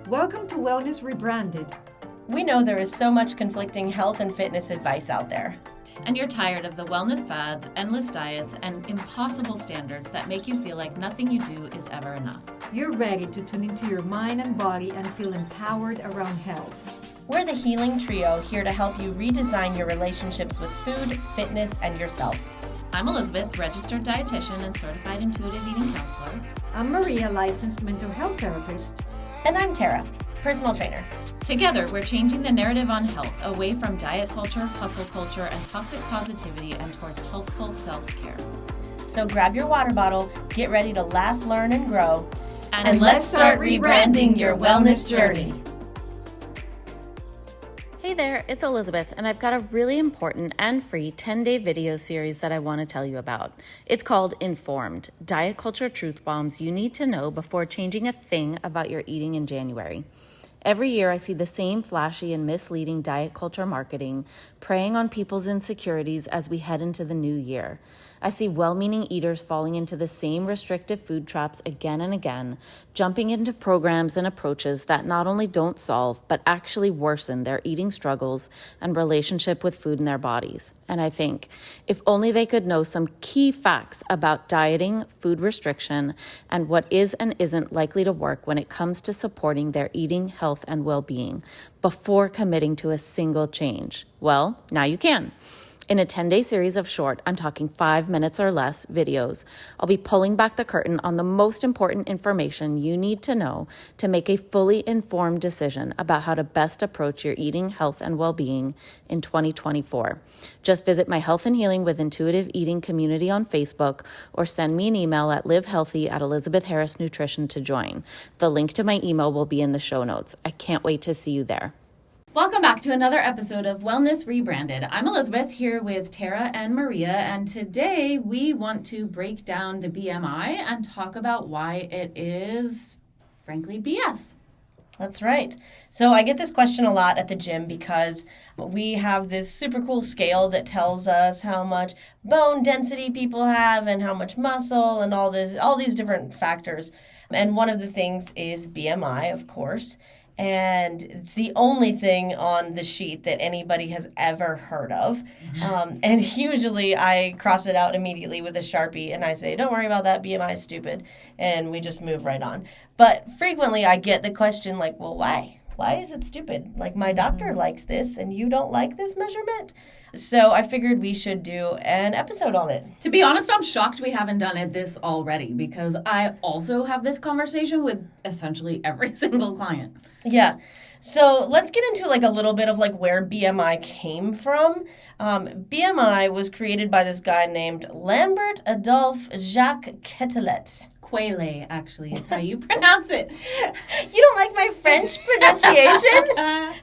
Welcome to Wellness Rebranded. We know there is so much conflicting health and fitness advice out there. And you're tired of the wellness fads, endless diets, and impossible standards that make you feel like nothing you do is ever enough. You're ready to tune into your mind and body and feel empowered around health. We're the Healing Trio, here to help you redesign your relationships with food, fitness, and yourself. I'm Elizabeth, registered dietitian and certified intuitive eating counselor. I'm Maria, licensed mental health therapist. And I'm Tara, personal trainer. Together, we're changing the narrative on health away from diet culture, hustle culture, and toxic positivity and towards healthful self-care. So grab your water bottle, get ready to laugh, learn, and grow. And let's start rebranding your wellness journey. Hey there, it's Elizabeth, and I've got a really important and free 10-day video series that I want to tell you about. It's called Informed, Diet Culture Truth Bombs You Need to Know Before Changing a Thing About Your Eating in January. Every year I see the same flashy and misleading diet culture marketing preying on people's insecurities as we head into the new year. I see well-meaning eaters falling into the same restrictive food traps again and again, jumping into programs and approaches that not only don't solve, but actually worsen their eating struggles and relationship with food in their bodies. And I think, if only they could know some key facts about dieting, food restriction, and what is and isn't likely to work when it comes to supporting their eating, health, and well-being, before committing to a single change. Well, now you can. In a 10-day series of short, I'm talking 5 minutes or less videos, I'll be pulling back the curtain on the most important information you need to know to make a fully informed decision about how to best approach your eating, health, and well-being in 2024. Just visit my Health and Healing with Intuitive Eating community on Facebook or send me an email at livehealthy@ElizabethHarrisNutrition to join. The link to my email will be in the show notes. I can't wait to see you there. Welcome back to another episode of Wellness Rebranded. I'm Elizabeth here with Tara and Maria, and today we want to break down the BMI and talk about why it is, frankly, BS. That's right. So I get this question a lot at the gym because we have this super cool scale that tells us how much bone density people have and how much muscle and all these different factors. And one of the things is BMI, of course. And it's the only thing on the sheet that anybody has ever heard of. And usually I cross it out immediately with a Sharpie and I say, don't worry about that, BMI is stupid. And we just move right on. But frequently I get the question like, well, why? Why is it stupid? Like, my doctor likes this and you don't like this measurement? So I figured we should do an episode on it. To be honest, I'm shocked we haven't done this already because I also have this conversation with essentially every single client. Yeah. So let's get into a little bit of where BMI came from. BMI was created by this guy named Lambert Adolphe Jacques Quetelet. Quetelet, actually, is how you pronounce it. You don't like my French pronunciation?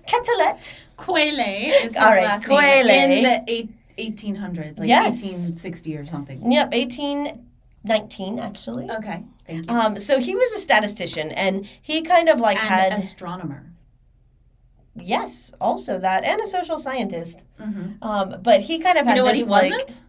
Quetelet. Quetelet is his last Quetelet. name in the 1800s, Yes. 1860 or something. Yep, 1819, actually. Okay, thank you. So he was a statistician, and he kind of had... An astronomer. Yes, also that, and a social scientist. Mm-hmm. But he kind of had what this, he wasn't?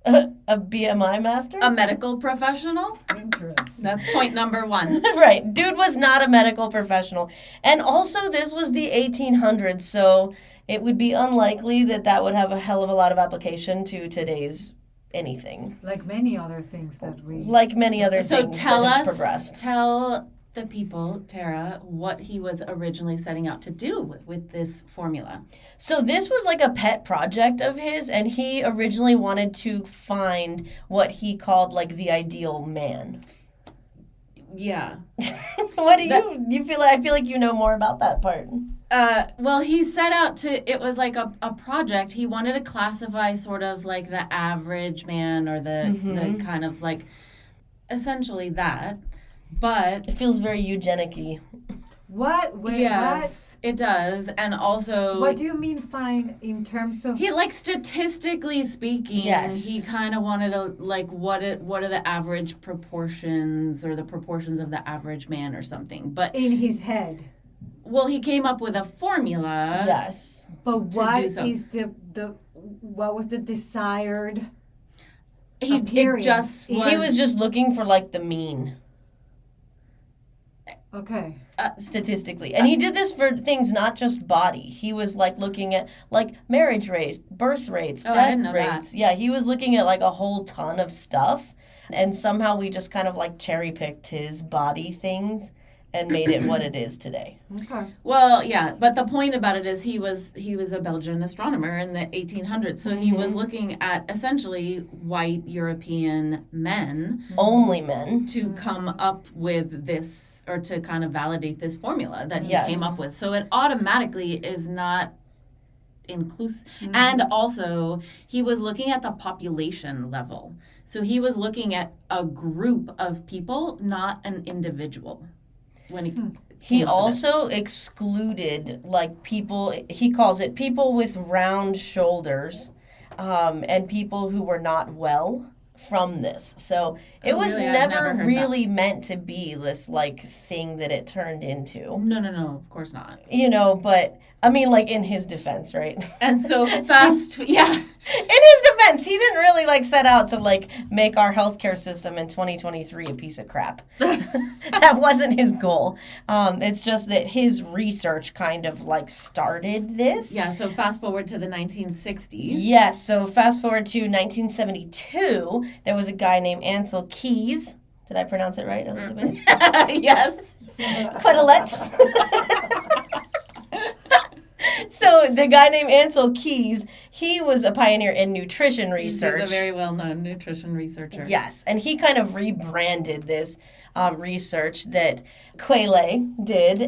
A BMI master? A medical professional? Interesting. That's point number one. Right. Dude was not a medical professional. And also, this was the 1800s, so it would be unlikely that would have a hell of a lot of application to today's anything. Like many other things that we... Like many other things tell that have us, progressed. Tell the people, Tara, what he was originally setting out to do with this formula. So this was a pet project of his, and he originally wanted to find what he called the ideal man. Yeah. What do you feel like? I feel like you know more about that part. Well, he set out to, it was a project. He wanted to classify sort of the average man or the kind of essentially that. But it feels very eugenic-y. What? Wait, yes, it does. And also... What do you mean fine in terms of... He, statistically speaking, yes. He kind of wanted to, what are the average proportions or the proportions of the average man or something. But in his head. Well, he came up with a formula. Yes. But what is what was the desired appearance? He was just looking for, the mean. Okay. Statistically. And he did this for things not just body. He was like looking at like marriage rates, birth rates, I death didn't know rates. that. Yeah, he was looking at like a whole ton of stuff. And somehow we just kind of like cherry picked his body things and made it what it is today. Okay. Well, yeah, but the point about it is he was a Belgian astronomer in the 1800s. So he was looking at essentially white European men Only men. to come up with this, or to kind of validate this formula that he Yes. came up with. So it automatically is not inclusive. And also, he was looking at the population level. So he was looking at a group of people, not an individual. When he He came up with it. also excluded like people, he calls it people with round shoulders, and people who were not well from this. So it was really? I've never never heard really meant to be this like thing that it turned into. No, of course not. You know, but I mean, like in his defense, right? And so yeah. In his defense, he didn't really like set out to like make our healthcare system in 2023 a piece of crap. That wasn't his goal. It's just that his research kind of like started this. Yeah, so fast forward to the 1960s. Yes, so fast forward to 1972, there was a guy named Ansel Keys. Did I pronounce it right, Elizabeth? Yes. Quetelet. So the guy named Ansel Keys, he was a pioneer in nutrition research. He's a very well-known nutrition researcher. Yes, and he kind of rebranded this research that Quetelet did.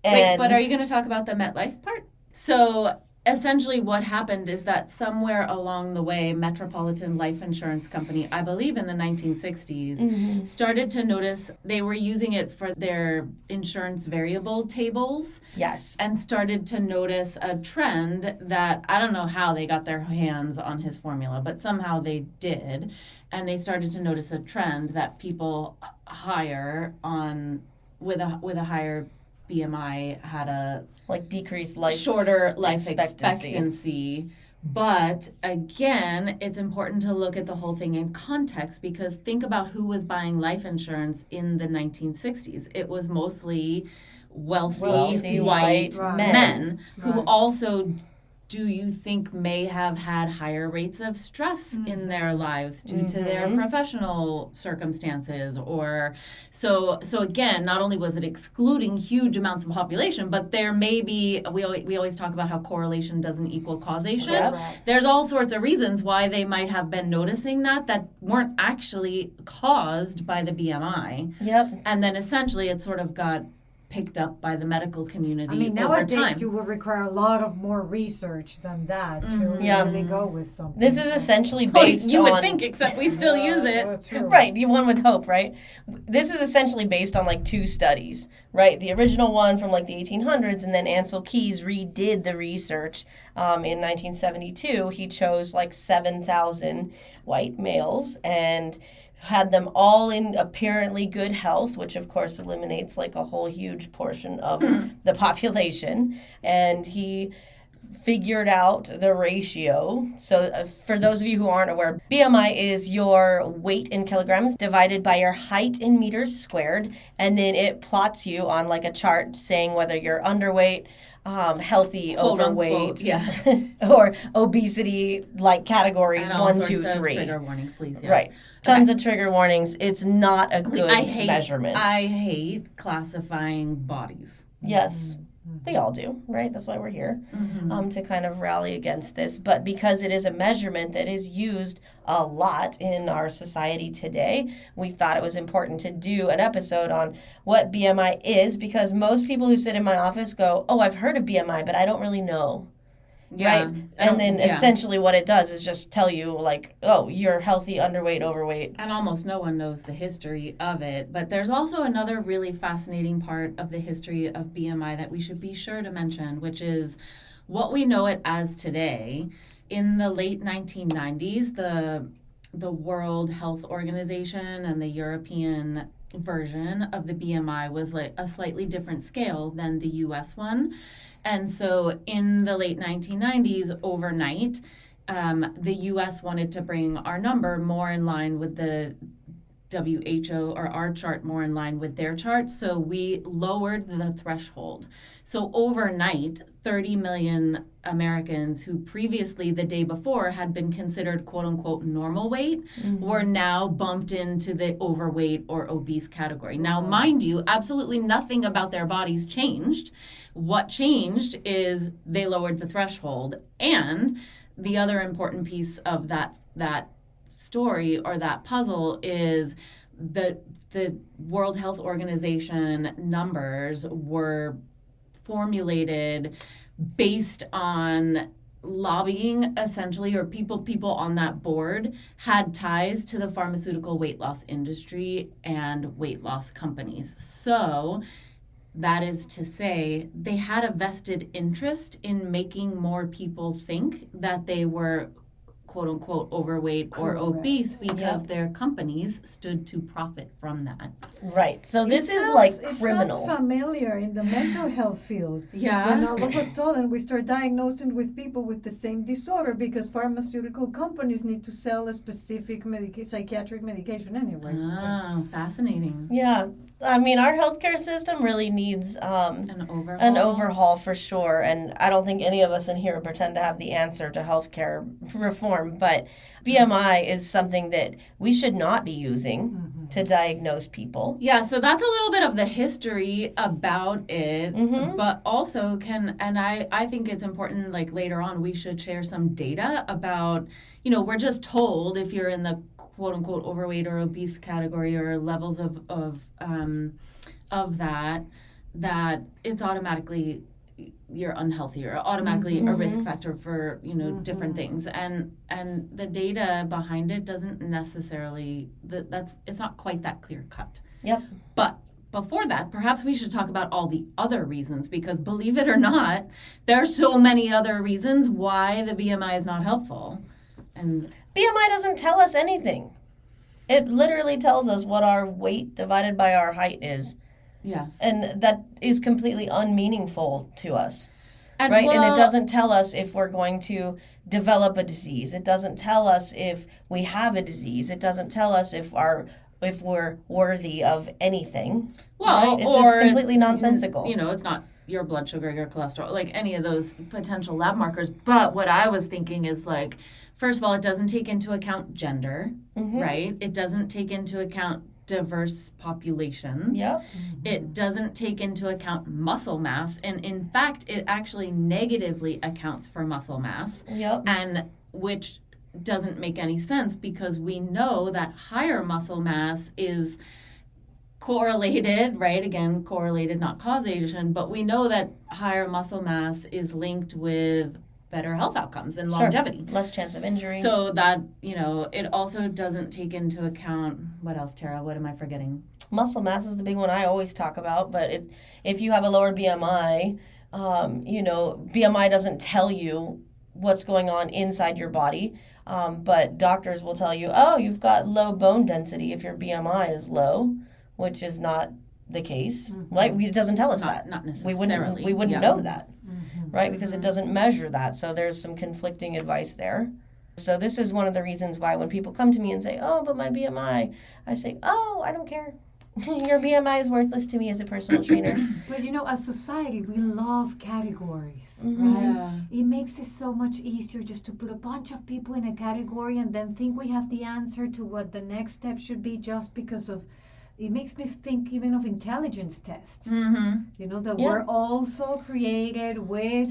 And Wait, but are you going to talk about the MetLife part? So essentially what happened is that somewhere along the way, Metropolitan Life Insurance Company, I believe in the 1960s, started to notice they were using it for their insurance variable tables. Yes. And started to notice a trend that, I don't know how they got their hands on his formula, but somehow they did. And they started to notice a trend that people higher on, with a higher BMI had a Like decreased life shorter life expectancy. But again, it's important to look at the whole thing in context, because think about who was buying life insurance in the 1960s. It was mostly wealthy white men who also, do you think, may have had higher rates of stress in their lives due to their professional circumstances, or so again, not only was it excluding huge amounts of population, but there may be, we always talk about how correlation doesn't equal causation. Yep. Right. There's all sorts of reasons why they might have been noticing that weren't actually caused by the BMI. Yep. And then essentially it sort of got picked up by the medical community I mean, over nowadays time. you will require a lot of more research than that to Yeah. really go with something. This is essentially based you on... would think, except we still use it. True. Right, one would hope, right? This is essentially based on like two studies, right? The original one from like the 1800s, and then Ansel Keys redid the research in 1972. He chose like 7,000 white males and had them all in apparently good health, which of course eliminates like a whole huge portion of the population. And he figured out the ratio. So for those of you who aren't aware, BMI is your weight in kilograms divided by your height in meters squared, and then it plots you on like a chart saying whether you're underweight, healthy, Quote, overweight, unquote, yeah. or obesity, like categories And all 1, 2, sorts of 3. trigger warnings, please. Yes. Right. Tons of trigger warnings. It's not a good I hate measurement. I hate classifying bodies. Yes. We all do, right? That's why we're here, to kind of rally against this. But because it is a measurement that is used a lot in our society today, we thought it was important to do an episode on what BMI is, because most people who sit in my office go, oh, I've heard of BMI, but I don't really know. Yeah. Right? And then essentially what it does is just tell you, like, oh, you're healthy, underweight, overweight. And almost no one knows the history of it. But there's also another really fascinating part of the history of BMI that we should be sure to mention, which is what we know it as today. In the late 1990s, the World Health Organization and the European version of the BMI was like a slightly different scale than the US one. And so in the late 1990s, overnight, the U.S. wanted to bring our number more in line with the WHO or our chart more in line with their chart. So we lowered the threshold. So overnight, 30 million Americans who previously the day before had been considered quote unquote normal weight were now bumped into the overweight or obese category. Now, mind you, absolutely nothing about their bodies changed. What changed is they lowered the threshold. And the other important piece of that story or that puzzle is the World Health Organization numbers were formulated based on lobbying, essentially, or people on that board had ties to the pharmaceutical weight loss industry and weight loss companies. So that is to say, they had a vested interest in making more people think that they were quote unquote overweight or obese because their companies stood to profit from that. Right. So this is like criminal. It sounds familiar in the mental health field. Yeah. When all of a sudden we start diagnosing with people with the same disorder because pharmaceutical companies need to sell a specific psychiatric medication anyway. Ah, fascinating. Yeah. I mean, our healthcare system really needs An overhaul for sure. And I don't think any of us in here pretend to have the answer to healthcare reform. But BMI is something that we should not be using to diagnose people. Yeah, so that's a little bit of the history about it, but also I think it's important, like later on, we should share some data about, we're just told if you're in the quote unquote overweight or obese category or levels of that it's automatically you're unhealthy or automatically a risk factor for different things, and the data behind it doesn't necessarily it's not quite that clear cut. Yep. But before that, perhaps we should talk about all the other reasons, because believe it or not, there are so many other reasons why the BMI is not helpful. And BMI doesn't tell us anything. It literally tells us what our weight divided by our height is. yes. And that is completely unmeaningful to us. And right? And it doesn't tell us if we're going to develop a disease. It doesn't tell us if we have a disease. It doesn't tell us if we're worthy of anything. Well, right? It's just completely nonsensical. It's not your blood sugar, your cholesterol, like any of those potential lab markers. But what I was thinking is, like, first of all, it doesn't take into account gender, right? It doesn't take into account diverse populations. Yep. It doesn't take into account muscle mass. And in fact, it actually negatively accounts for muscle mass. Yep. And which doesn't make any sense, because we know that higher muscle mass is correlated, right? Again, correlated, not causation, but we know that higher muscle mass is linked with better health outcomes and longevity. Less chance of injury. So that, it also doesn't take into account, what else, Tara? What am I forgetting? Muscle mass is the big one I always talk about, but if you have a lower BMI, BMI doesn't tell you what's going on inside your body, but doctors will tell you, oh, you've got low bone density if your BMI is low, which is not the case. Like, it doesn't tell us that. Not necessarily. We wouldn't know that, right? Because it doesn't measure that. So there's some conflicting advice there. So this is one of the reasons why when people come to me and say, oh, but my BMI, I say, oh, I don't care. Your BMI is worthless to me as a personal trainer. But as society, we love categories, right? Yeah. It makes it so much easier just to put a bunch of people in a category and then think we have the answer to what the next step should be, just because of, it makes me think even of intelligence tests. That we're also created with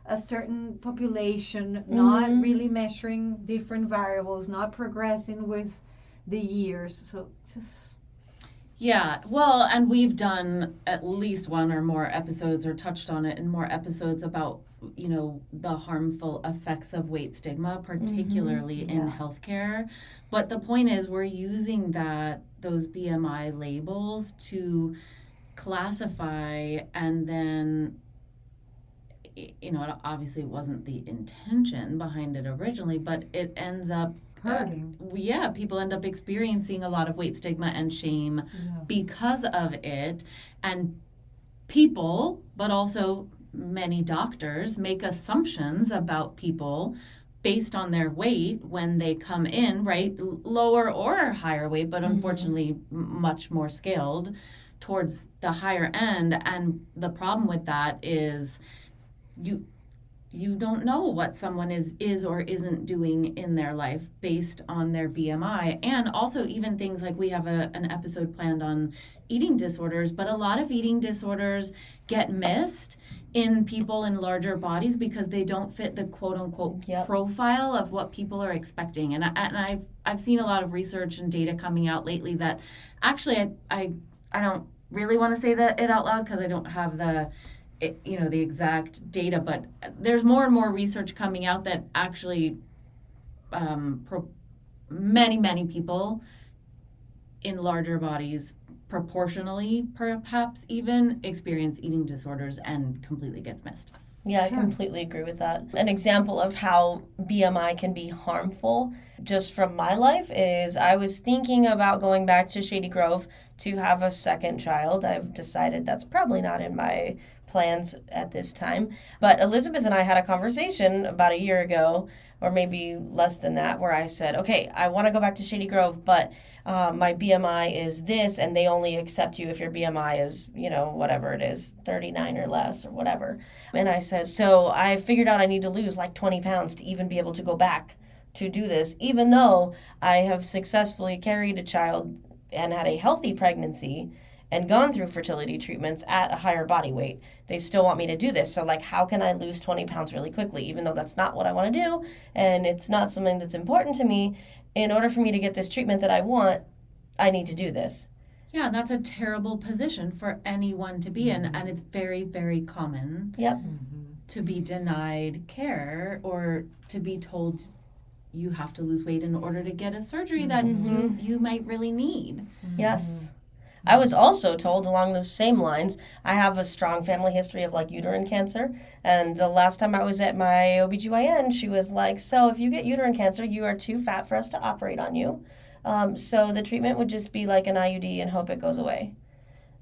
a certain population, not really measuring different variables, not progressing with the years. So just... Yeah, well, and we've done at least one or more episodes, or touched on it in more episodes, about, the harmful effects of weight stigma, particularly in healthcare. But the point is, we're using those BMI labels to classify, and then, obviously it wasn't the intention behind it originally, but it ends up hurting. People end up experiencing a lot of weight stigma and shame because of it. And people, but also many doctors, make assumptions about people based on their weight when they come in, right? Lower or higher weight, but unfortunately much more scaled towards the higher end. And the problem with that is you don't know what someone is or isn't doing in their life based on their BMI. And also even things like we have an episode planned on eating disorders, but a lot of eating disorders get missed in people in larger bodies because they don't fit the quote unquote profile of what people are expecting. And I've seen a lot of research and data coming out lately that actually I don't really want to say that it out loud because I don't have the exact data, but there's more and more research coming out that actually many people in larger bodies proportionally perhaps even experience eating disorders and completely gets missed. Yeah, sure. I completely agree with that. An example of how BMI can be harmful just from my life is I was thinking about going back to Shady Grove to have a second child. I've decided that's probably not in my plans at this time. But Elizabeth and I had a conversation about a year ago, or maybe less than that, where I said, okay, I want to go back to Shady Grove, but my BMI is this, and they only accept you if your BMI is, whatever it is, 39 or less or whatever. And I said, so I figured out I need to lose like 20 pounds to even be able to go back to do this, even though I have successfully carried a child and had a healthy pregnancy and gone through fertility treatments at a higher body weight. They still want me to do this. So how can I lose 20 pounds really quickly, even though that's not what I want to do and it's not something that's important to me? In order for me to get this treatment that I want, I need to do this. Yeah, that's a terrible position for anyone to be in, and it's very, very common to be denied care or to be told you have to lose weight in order to get a surgery that you might really need. Yes. I was also told along those same lines, I have a strong family history of uterine cancer. And the last time I was at my OBGYN, she was like, so if you get uterine cancer, you are too fat for us to operate on you. So the treatment would just be like an IUD and hope it goes away.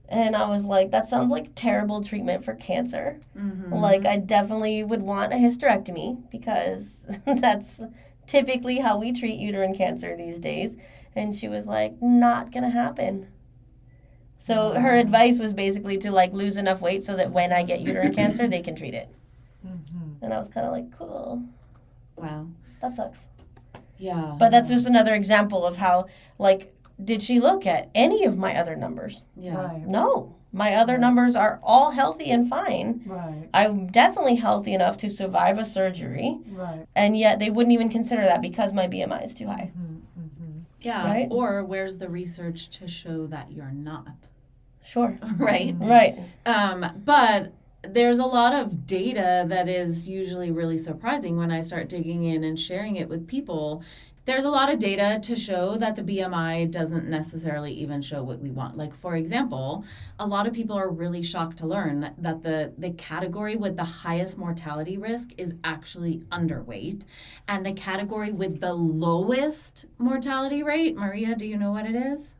And I was like, that sounds like terrible treatment for cancer. I definitely would want a hysterectomy because that's typically how we treat uterine cancer these days. And she was like, not going to happen. So her advice was basically to lose enough weight so that when I get uterine cancer, they can treat it. And I was kind of like, cool. Wow. That sucks. Yeah. But that's just another example of how, did she look at any of my other numbers? Yeah. Right. No. My other numbers are all healthy and fine. Right. I'm definitely healthy enough to survive a surgery. Right. And yet they wouldn't even consider that because my BMI is too high. Yeah. Right? Or where's the research to show that you're not? Sure. Right? Right. But there's a lot of data that is usually really surprising when I start digging in and sharing it with people. There's a lot of data to show that the BMI doesn't necessarily even show what we want. For example, a lot of people are really shocked to learn that the category with the highest mortality risk is actually underweight. And the category with the lowest mortality rate, Maria, do you know what it is?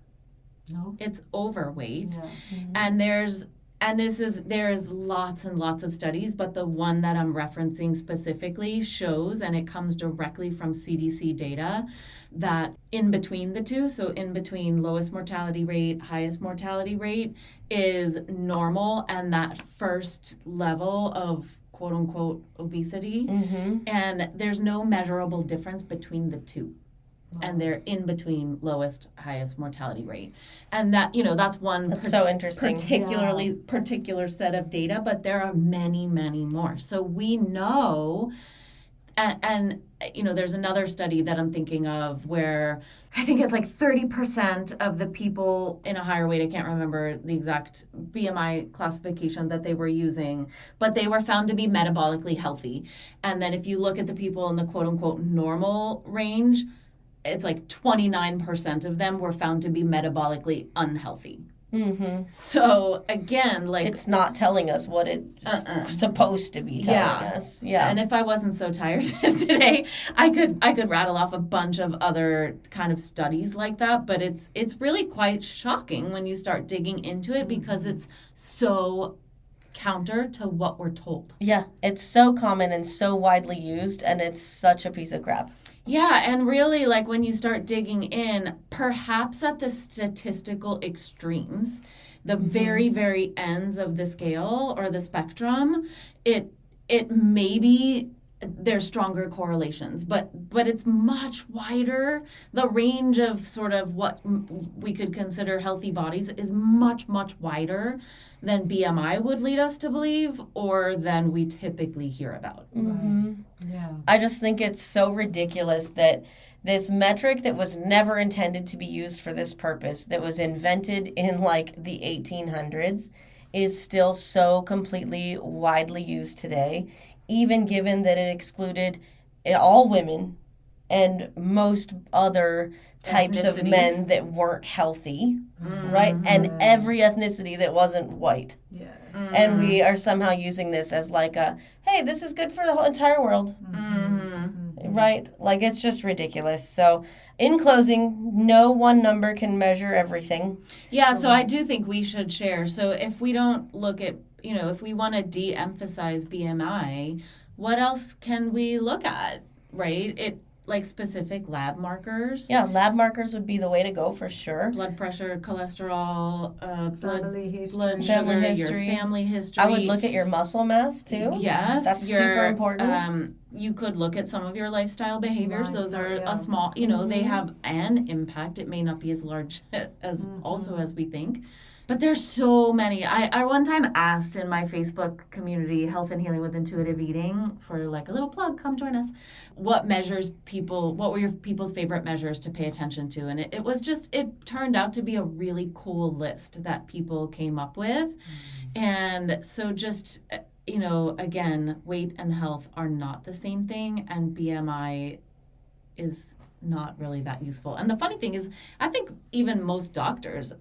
No. It's overweight. Yeah. And there's lots and lots of studies, but the one that I'm referencing specifically shows, and it comes directly from CDC data, that in between the two, so in between lowest mortality rate, highest mortality rate, is normal, and that first level of quote unquote obesity, and there's no measurable difference between the two. And they're in between lowest, highest mortality rate. And that, that's one so interesting. particular set of data, but there are many, many more. So we know, and there's another study that I'm thinking of where I think it's 30% of the people in a higher weight, I can't remember the exact BMI classification that they were using, but they were found to be metabolically healthy. And then if you look at the people in the quote unquote normal range, it's 29% of them were found to be metabolically unhealthy. So again, it's not telling us what it's supposed to be telling us. Yeah. And if I wasn't so tired today, I could rattle off a bunch of other kind of studies like that. But it's really quite shocking when you start digging into it because it's so counter to what we're told. Yeah, it's so common and so widely used, and it's such a piece of crap. Yeah, and really, like, when you start digging in, perhaps at the statistical extremes, the very, very ends of the scale or the spectrum, it maybe there's stronger correlations, but it's much wider. The range of sort of what we could consider healthy bodies is much, much wider than BMI would lead us to believe or than we typically hear about. Mm-hmm. Yeah. I just think it's so ridiculous that this metric that was never intended to be used for this purpose, that was invented in like the 1800s, is still so completely widely used today, even given that it excluded all women and most other types of men that weren't healthy, right? And every ethnicity that wasn't white. Yeah. And we are somehow using this as like a, hey, this is good for the whole entire world. Right? Like, it's just ridiculous. So, in closing, no one number can measure everything. Yeah, so I do think we should share. So if we don't look at, if we want to de-emphasize BMI, what else can we look at, right? Like specific lab markers. Yeah, lab markers would be the way to go for sure. Blood pressure, cholesterol, Family history. blood Family sugar, history. your family history. I would look at your muscle mass too. Yes. That's super important. You could look at some of your lifestyle behaviors. Those are Lifestyle, a small, they have an impact. It may not be as large as also as we think. But there's so many. I one time asked in my Facebook community, Health and Healing with Intuitive Eating, for like a little plug, come join us, what were your people's favorite measures to pay attention to? And it turned out to be a really cool list that people came up with. And so just, again, weight and health are not the same thing, and BMI is not really that useful. And the funny thing is, I think even most doctors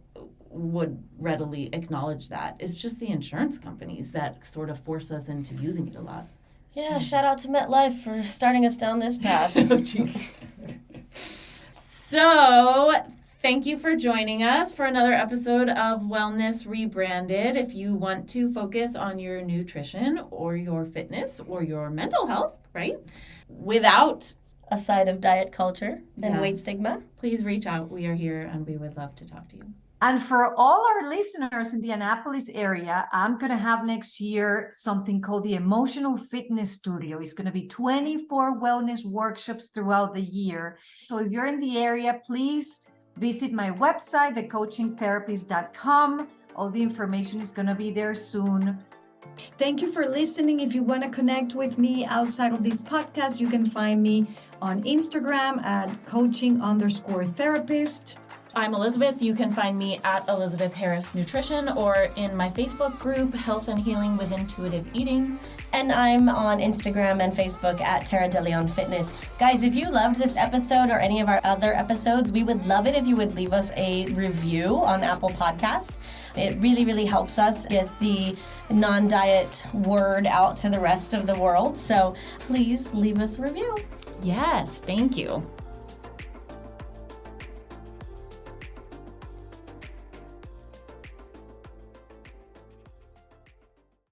would readily acknowledge that. It's just the insurance companies that sort of force us into using it a lot. Yeah, shout out to MetLife for starting us down this path. Oh, jeez. So, thank you for joining us for another episode of Wellness Rebranded. If you want to focus on your nutrition or your fitness or your mental health, right, without a side of diet culture and Yes. weight stigma, please reach out. We are here and we would love to talk to you. And for all our listeners in the Annapolis area, I'm going to have next year something called the Emotional Fitness Studio. It's going to be 24 wellness workshops throughout the year. So if you're in the area, please visit my website, thecoachingtherapist.com. All the information is going to be there soon. Thank you for listening. If you want to connect with me outside of this podcast, you can find me on Instagram at coaching_therapist. I'm Elizabeth. You can find me at Elizabeth Harris Nutrition or in my Facebook group, Health and Healing with Intuitive Eating. and I'm on Instagram and Facebook at Tara DeLeon Fitness. Guys, if you loved this episode or any of our other episodes, we would love it if you would leave us a review on Apple Podcast. It really, really helps us get the non-diet word out to the rest of the world. So please leave us a review. Yes, thank you.